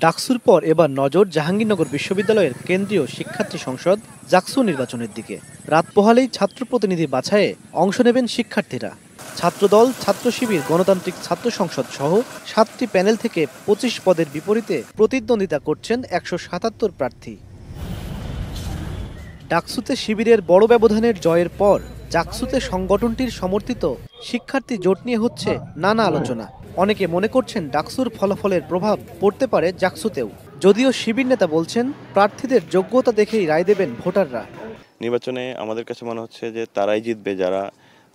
ডাকসুর পর এবার নজর জাহাঙ্গীরনগর বিশ্ববিদ্যালয়ের কেন্দ্রীয় শিক্ষার্থী সংসদ জাকসু নির্বাচনের দিকে। রাত পোহালেই ছাত্র প্রতিনিধি বাছাইয়ে অংশ নেবেন শিক্ষার্থীরা। ছাত্রদল, ছাত্র শিবির, গণতান্ত্রিক ছাত্র সংসদ সহ 7টি প্যানেল থেকে 25 পদের বিপরীতে প্রতিদ্বন্দ্বিতা করছেন 177 প্রার্থী। ডাকসুতে শিবিরের বড় ব্যবধানের জয়ের পর জাকসুতে সংগঠনটির সমর্থিত শিক্ষার্থী জোট নিয়ে হচ্ছে নানা আলোচনা। অনেকে মনে করছেন ডাকসুর ফলাফলের প্রভাব পড়তে পারে জাকসুতেও, যদিও শিবির নেতা বলছেন প্রার্থীদের যোগ্যতা দেখেই রায় দেবেন ভোটাররা। নির্বাচনে আমাদের কাছে মনে হচ্ছে যে তারাই জিতবে যারা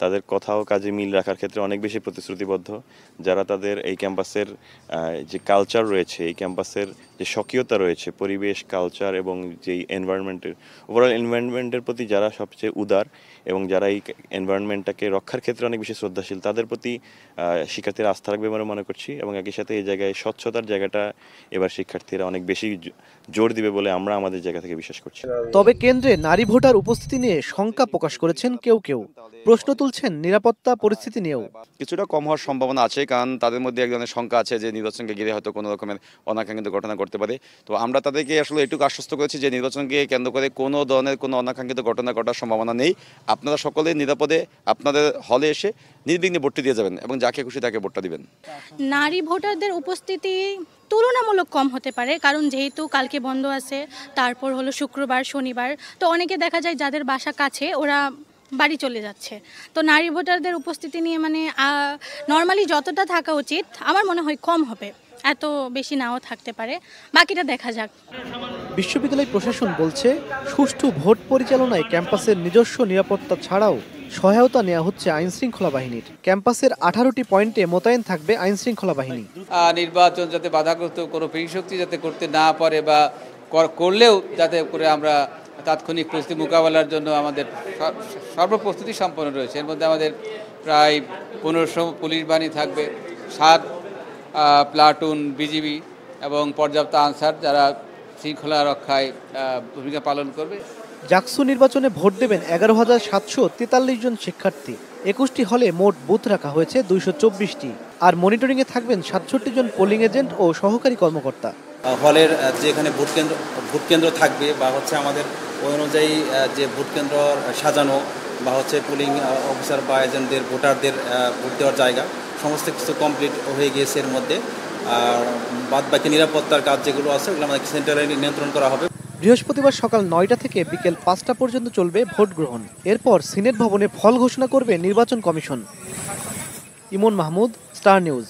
তাদের কথা ও কাজে মিল রাখার ক্ষেত্রে অনেক বেশি প্রতিশ্রুতিবদ্ধ, যারা তাদের এই ক্যাম্পাসের যে কালচার রয়েছে, এই ক্যাম্পাসের যে স্বকীয়তা রয়েছে, পরিবেশ, কালচার এবং যেই ওভারঅল এনভায়রনমেন্টের প্রতি যারা সবচেয়ে উদার এবং যারা এই এনভায়রনমেন্টটাকে রক্ষার ক্ষেত্রে অনেক বেশি শ্রদ্ধাশীল, তাদের প্রতি শিক্ষার্থীরা আস্থা রাখবে বলে মনে করছি। এবং একই সাথে এই জায়গায় স্বচ্ছতার জায়গাটা এবার শিক্ষার্থীরা অনেক বেশি জোর দিবে বলে আমরা আমাদের জায়গা থেকে বিশ্বাস করছি। তবে কেন্দ্রে নারী ভোটার উপস্থিতি নিয়ে শঙ্কা প্রকাশ করেছেন কেউ কেউ। প্রশ্ন তুলছেন নিরাপত্তা পরিস্থিতি নিয়েও। কিছুটা কম হওয়ার সম্ভাবনা আছে, কারণ তাদের মধ্যে এক ধরনের শঙ্কা আছে যে নির্বাচনকে ঘিরে হয়তো কোনো রকমের অনাকাঙ্ক্ষিত ঘটনা ঘটতে পারে। তো আমরা তাদেরকে আসলে এটুকু আশ্বস্ত করেছি যে নির্বাচনকে কেন্দ্র করে কোনো ধরনের কোনো অনাকাঙ্ক্ষিত ঘটনা ঘটার সম্ভাবনা নেই। আপনারা সকলে নিরাপদে আপনাদের হলে এসে নির্বিঘ্নে ভোটটি দিয়ে যাবেন এবং যাকে খুশি তাকে ভোটটা দিবেন। নারী ভোটারদের উপস্থিতি তুলনামূলক কম হতে পারে, কারণ যেহেতু কালকে বন্ধ আছে, তারপর হলো শুক্রবার, শনিবার, তো অনেকে দেখা যায় যাদের বাসা কাছে ওরা বাড়ি চলে যাচ্ছে। তো নারী ভোটারদের উপস্থিতি নিয়ে নর্মালি যতটা থাকা উচিত আমার মনে হয় কম হবে, এত বেশি নাও থাকতে পারে, বাকিটা দেখা যাক। বিশ্ববিদ্যালয় প্রশাসন বলছে সুষ্ঠু ভোট পরিচালনায় ক্যাম্পাসের নিজস্ব নিরাপত্তা ছাড়াও সহায়তা নেওয়া হচ্ছে আইন শৃঙ্খলা বাহিনীর। ক্যাম্পাসের 18টি পয়েন্টে মোতায়েন থাকবে আইন শৃঙ্খলা বাহিনী। নির্বাচন যাতে বাধাগ্রস্ত কোনো শক্তি যাতে করতে না পারে বা করলেও যাতে করে আমরা তাৎক্ষণিক পরিস্থিতি মোকাবেলার জন্য আমাদের সর্বপ্রস্তুতি সম্পন্ন রয়েছে। এর মধ্যে আমাদের প্রায় 1500 পুলিশ বাহিনী থাকবে, 7 প্লাটুন বিজিবি এবং পর্যাপ্ত আনসার যারা শৃঙ্খলা রক্ষায় ভূমিকা পালন করবে। জাকসু নির্বাচনে ভোট দেবেন 11,743 জন শিক্ষার্থী। 21টি হলে মোট বুথ রাখা হয়েছে 224টি, আর মনিটরিংয়ে থাকবেন 67 জন পোলিং এজেন্ট ও সহকারী কর্মকর্তা। হলের যেখানে ভোট কেন্দ্র থাকবে বা আমাদের ওই অনুযায়ী যে ভোট কেন্দ্র সাজানো বা পোলিং অফিসার বা এজেন্টদের ভোটারদের ভোট দেওয়ার জায়গা সমস্ত কিছু কমপ্লিট হয়ে গিয়েছে। এর মধ্যে বাদ বাকি নিরাপত্তার কাজ যেগুলো আছে ওগুলো আমাদের সেন্টারে নিয়ন্ত্রণ করা হবে। বৃহস্পতিবার সকাল 9টা থেকে বিকেল 5টা পর্যন্ত চলবে ভোট গ্রহণ। এরপর সিনেট ভবনে ফল ঘোষণা করবে নির্বাচন কমিশন। ইমন মাহমুদ, স্টার নিউজ।